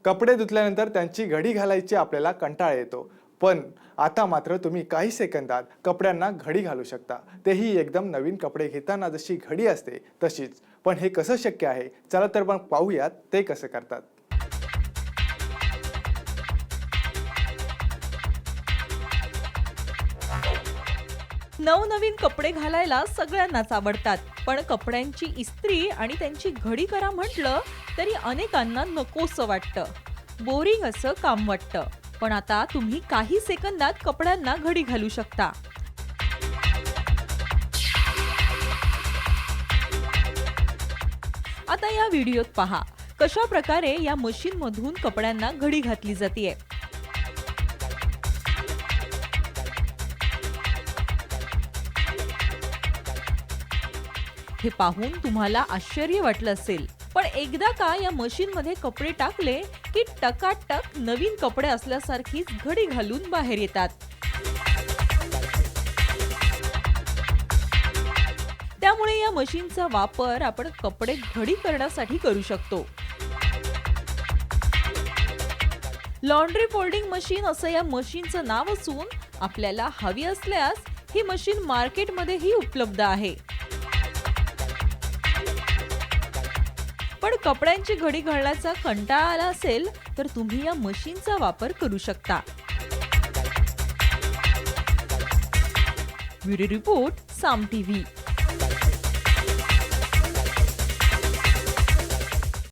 कपडे धुतल्यानंतर त्यांची घडी घालायची आपल्याला कंटाळा येतो, पण आता मात्र तुम्ही काही सेकंदात कपड्यांना घडी घालू शकता, तेही एकदम नवीन कपडे घेताना जशी घडी असते तशीच. पण हे कसं शक्य आहे? चला तर मग पाहूयात ते कसं करतात. नवनवीन कपडे घालायला सगळ्यांनाच आवडतात, पण कपड्यांची इस्त्री आणि त्यांची घडी करा म्हटलं तरी अनेकांना नकोसं वाटतं, बोरिंग असं काम वाटतं. पण आता तुम्ही काही सेकंदात कपड्यांना घडी घालू शकता. आता या व्हिडिओत पहा कशा प्रकारे या मशीन मधून कपड्यांना घडी घातली जाते. हे पाहून तुम्हाला आश्चर्य वाटलं असेल, पण एकदा का या मशीन मध्ये कपडे टाकले की टकाटक नवीन कपडे असल्यासारखीच घडी घालून बाहेर येतात. त्यामुळे या मशीनचा वापर आपण कपडे घडी करण्यासाठी करू शकतो. लॉन्ड्री फोल्डिंग मशीन असं या मशीनचं नाव असून आपल्याला हवी असल्यास ही मशीन मार्केटमध्येही उपलब्ध आहे. पण कपड्यांची घडी घालण्याचा कंटाळा आला असेल तर तुम्ही या मशीनचा वापर करू शकता. ब्युरो रिपोर्ट, साम टीव्ही.